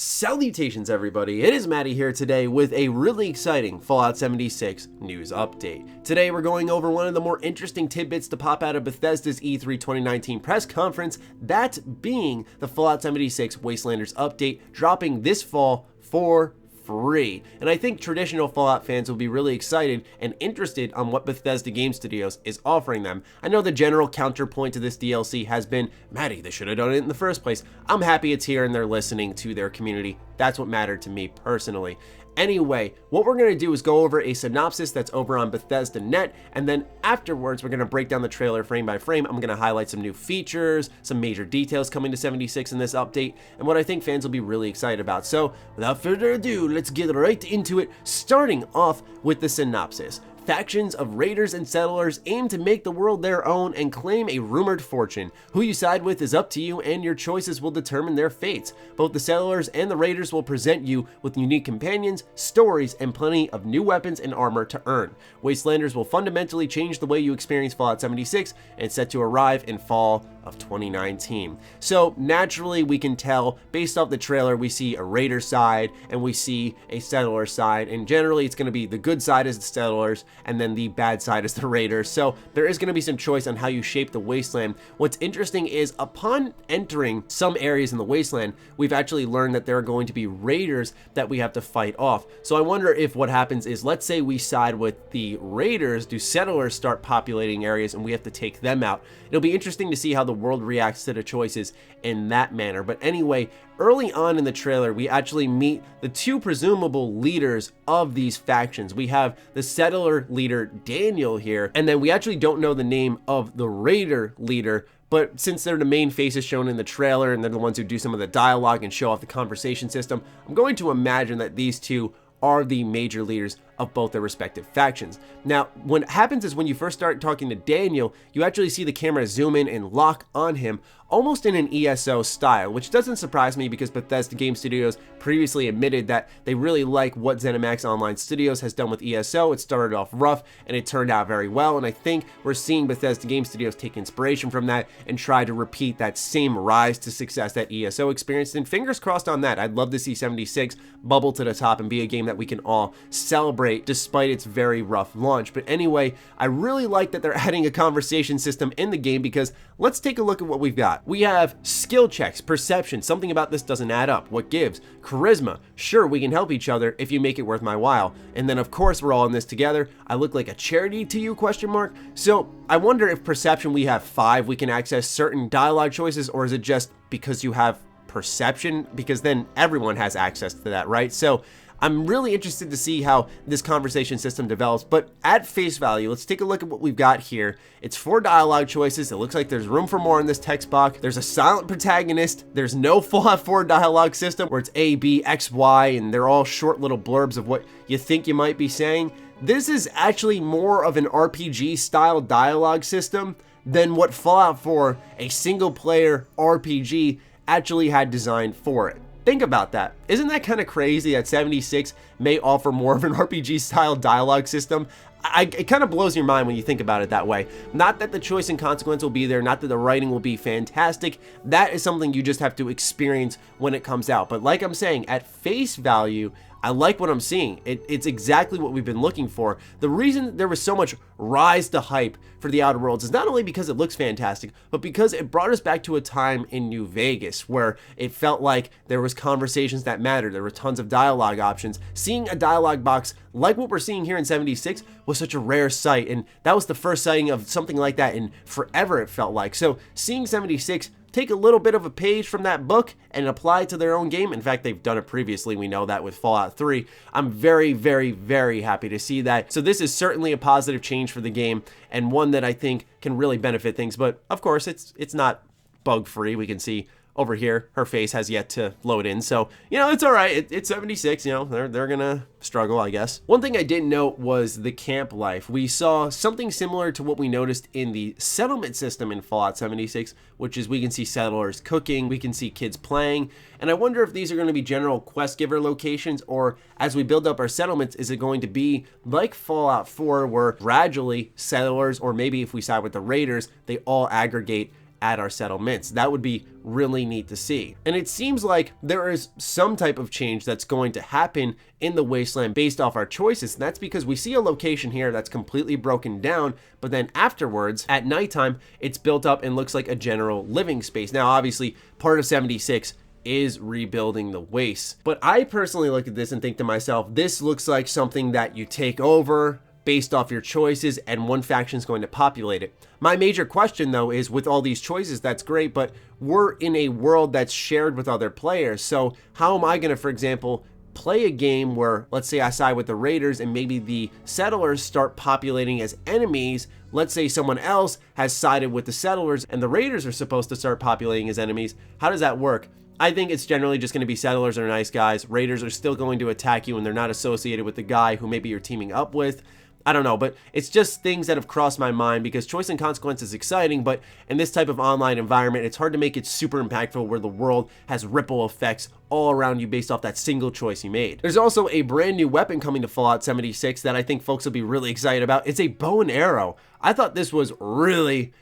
Salutations everybody, it is Matty here today with a really exciting Fallout 76 news update. Today we're going over one of the more interesting tidbits to pop out of Bethesda's E3 2019 press conference, that being the Fallout 76 Wastelanders update dropping this fall for free. And I think traditional Fallout fans will be really excited and interested on what Bethesda Game Studios is offering them. I know the general counterpoint to this DLC has been, Matty, they should have done it in the first place. I'm happy it's here and they're listening to their community. That's what mattered to me personally. Anyway, what we're going to do is go over a synopsis that's over on Bethesda.net, and then afterwards we're going to break down the trailer frame by frame. I'm going to highlight some new features, some major details coming to 76 in this update, and what I think fans will be really excited about. So without further ado, let's get right into it, starting off with the synopsis. Factions of raiders and settlers aim to make the world their own and claim a rumored fortune. Who you side with is up to you, and your choices will determine their fates. Both the settlers and the raiders will present you with unique companions, stories, and plenty of new weapons and armor to earn. Wastelanders will fundamentally change the way you experience Fallout 76 and it's set to arrive in fall of 2019. So naturally we can tell based off the trailer we see a raider side and we see a settler side, and generally it's going to be the good side is the settlers and then the bad side is the raiders. So there is going to be some choice on how you shape the wasteland. What's interesting is upon entering some areas in the wasteland, we've actually learned that there are going to be raiders that we have to fight off. So I wonder if what happens is, let's say we side with the raiders, do settlers start populating areas and we have to take them out? It'll be interesting to see how the world reacts to the choices in that manner. But anyway, early on in the trailer, we actually meet the two presumable leaders of these factions. We have the settler leader, Daniel, here, and then we actually don't know the name of the raider leader, but since they're the main faces shown in the trailer and they're the ones who do some of the dialogue and show off the conversation system, I'm going to imagine that these two are the major leaders of both their respective factions. Now, what happens is when you first start talking to Daniel, you actually see the camera zoom in and lock on him, almost in an ESO style, which doesn't surprise me because Bethesda Game Studios previously admitted that they really like what ZeniMax Online Studios has done with ESO. It started off rough and it turned out very well, and I think we're seeing Bethesda Game Studios take inspiration from that and try to repeat that same rise to success that ESO experienced, and fingers crossed on that. I'd love to see 76 bubble to the top and be a game that we can all celebrate despite its very rough launch. But anyway, I really like that they're adding a conversation system in the game, because let's take a look at what we've got. We have skill checks, perception, something about this doesn't add up, what gives? Charisma, sure, we can help each other if you make it worth my while. And then of course we're all in this together. I look like a charity to you, question mark? So I wonder if perception, we have 5, we can access certain dialogue choices, or is it just because you have perception? Because then everyone has access to that, right? So I'm really interested to see how this conversation system develops, but at face value, let's take a look at what we've got here. It's 4 dialogue choices. It looks like there's room for more in this text box. There's a silent protagonist. There's no Fallout 4 dialogue system where it's A, B, X, Y, and they're all short little blurbs of what you think you might be saying. This is actually more of an RPG style dialogue system than what Fallout 4, a single player RPG, actually had designed for it. Think about that. Isn't that kind of crazy that 76 may offer more of an RPG style dialogue system? It kind of blows your mind when you think about it that way. Not that the choice and consequence will be there, not that the writing will be fantastic. That is something you just have to experience when it comes out. But like I'm saying, at face value, I like what I'm seeing. It's exactly what we've been looking for. The reason there was so much rise to hype for the Outer Worlds is not only because it looks fantastic, but because it brought us back to a time in New Vegas where it felt like there was conversations that mattered. There were tons of dialogue options. Seeing a dialogue box like what we're seeing here in 76 was such a rare sight, and that was the first sighting of something like that in forever, it felt like. So seeing 76 take a little bit of a page from that book and apply it to their own game. In fact, they've done it previously. We know that with Fallout 3. I'm very, very, very happy to see that. So this is certainly a positive change for the game, and one that I think can really benefit things. But of course, it's not bug free. We can see over here, her face has yet to load in. So, you know, it's all right. It's 76, you know, they're gonna struggle, I guess. One thing I didn't note was the camp life. We saw something similar to what we noticed in the settlement system in Fallout 76, which is we can see settlers cooking, we can see kids playing, and I wonder if these are going to be general quest giver locations, or as we build up our settlements, is it going to be like Fallout 4 where gradually settlers, or maybe if we side with the raiders, they all aggregate at our settlements. That would be really neat to see. And it seems like there is some type of change that's going to happen in the wasteland based off our choices. And that's because we see a location here that's completely broken down, but then afterwards at nighttime, it's built up and looks like a general living space. Now, obviously, part of 76 is rebuilding the waste. But I personally look at this and think to myself, this looks like something that you take over based off your choices, and one faction is going to populate it. My major question, though, is with all these choices, that's great, but we're in a world that's shared with other players. So how am I going to, for example, play a game where, let's say I side with the raiders and maybe the settlers start populating as enemies? Let's say someone else has sided with the settlers and the raiders are supposed to start populating as enemies. How does that work? I think it's generally just going to be settlers are nice guys. Raiders are still going to attack you and they're not associated with the guy who maybe you're teaming up with. I don't know, but it's just things that have crossed my mind because choice and consequence is exciting, but in this type of online environment, it's hard to make it super impactful where the world has ripple effects all around you based off that single choice you made. There's also a brand new weapon coming to Fallout 76 that I think folks will be really excited about. It's a bow and arrow. I thought this was really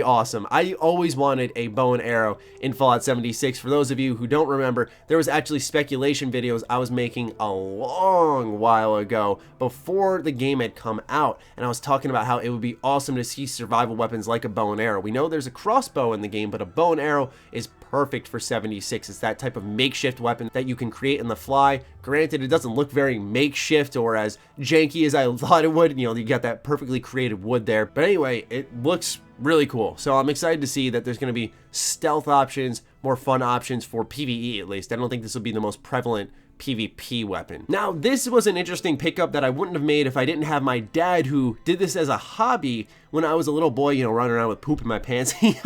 awesome. I always wanted a bow and arrow in Fallout 76. For those of you who don't remember, there was actually speculation videos I was making a long while ago before the game had come out, and I was talking about how it would be awesome to see survival weapons like a bow and arrow. We know there's a crossbow in the game, but a bow and arrow is perfect for 76. It's that type of makeshift weapon that you can create in the fly. Granted, it doesn't look very makeshift or as janky as I thought it would. You know, you got that perfectly created wood there. But anyway, it looks really cool. So I'm excited to see that there's going to be stealth options, more fun options for PvE at least. I don't think this will be the most prevalent PvP weapon. Now, this was an interesting pickup that I wouldn't have made if I didn't have my dad, who did this as a hobby when I was a little boy, you know, running around with poop in my pants. He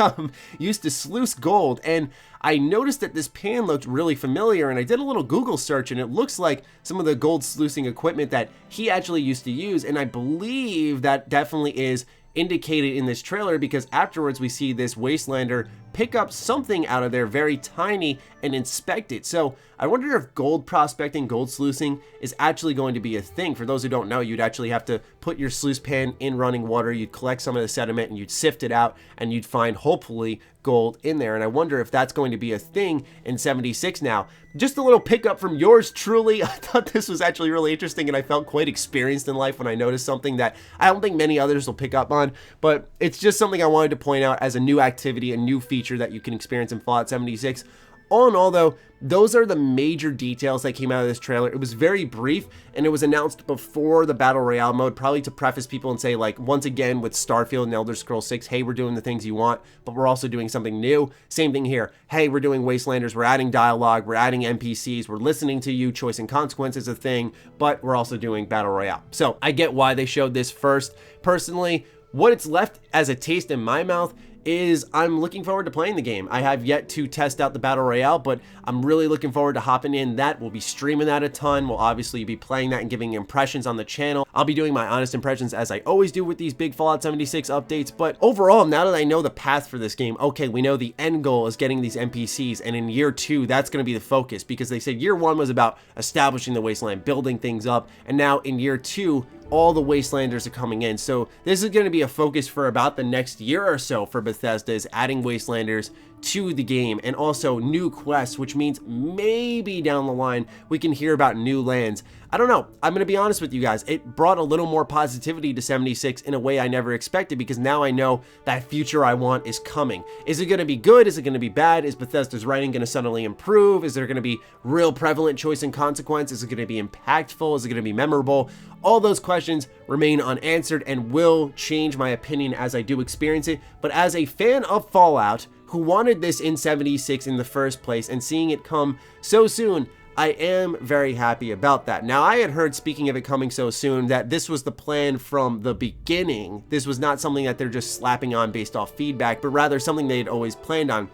used to sluice gold, and I noticed that this pan looked really familiar, and I did a little Google search, and it looks like some of the gold sluicing equipment that he actually used to use, and I believe that definitely is indicated in this trailer because afterwards we see this Wastelander pick up something out of there very tiny and inspect it. So I wonder if gold prospecting, gold sluicing is actually going to be a thing. For those who don't know, you'd actually have to put your sluice pan in running water, you'd collect some of the sediment and you'd sift it out and you'd find hopefully gold in there. And I wonder if that's going to be a thing in 76 now. Just a little pickup from yours truly. I thought this was actually really interesting and I felt quite experienced in life when I noticed something that I don't think many others will pick up on, but it's just something I wanted to point out as a new activity, a new feature that you can experience in Fallout 76. All in all, though, those are the major details that came out of this trailer. It was very brief, and it was announced before the Battle Royale mode, probably to preface people and say, like, once again, with Starfield and Elder Scrolls 6, hey, we're doing the things you want, but we're also doing something new. Same thing here. Hey, we're doing Wastelanders, we're adding dialogue, we're adding NPCs, we're listening to you, choice and consequence is a thing, but we're also doing Battle Royale. So I get why they showed this first. Personally, what it's left as a taste in my mouth is I'm looking forward to playing the game. I have yet to test out the Battle Royale, but I'm really looking forward to hopping in that. We'll be streaming that a ton. We'll obviously be playing that and giving impressions on the channel. I'll be doing my honest impressions as I always do with these big Fallout 76 updates, but overall, now that I know the path for this game, okay, we know the end goal is getting these NPCs, and in year 2, that's going to be the focus, because they said year 1 was about establishing the wasteland, building things up, and now in year 2, all the Wastelanders are coming in. So this is going to be a focus for about the next year or so for Bethesda, is adding Wastelanders to the game, and also new quests, which means maybe down the line we can hear about new lands. I don't know. I'm going to be honest with you guys. It brought a little more positivity to 76 in a way I never expected, because now I know that future I want is coming. Is it going to be good? Is it going to be bad? Is Bethesda's writing going to suddenly improve? Is there going to be real prevalent choice and consequence? Is it going to be impactful? Is it going to be memorable? All those questions remain unanswered and will change my opinion as I do experience it. But as a fan of Fallout who wanted this in 76 in the first place and seeing it come so soon, I am very happy about that. Now, I had heard, speaking of it coming so soon, that this was the plan from the beginning. This was not something that they're just slapping on based off feedback, but rather something they had always planned on.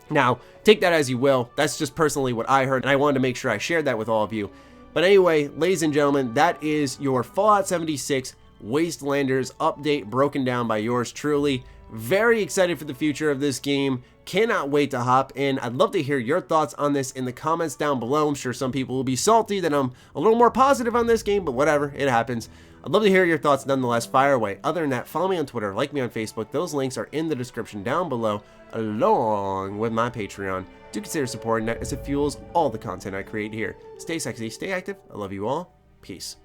Now, take that as you will. That's just personally what I heard, and I wanted to make sure I shared that with all of you. But anyway, ladies and gentlemen, that is your Fallout 76 Wastelanders update broken down by yours truly. Very excited for the future of this game. Cannot wait to hop in. I'd love to hear your thoughts on this in the comments down below. I'm sure some people will be salty that I'm a little more positive on this game, but whatever, it happens. I'd love to hear your thoughts nonetheless. Fire away. Other than that, follow me on Twitter, like me on Facebook. Those links are in the description down below, along with my Patreon. Do consider supporting that as it fuels all the content I create here. Stay sexy, stay active. I love you all. Peace.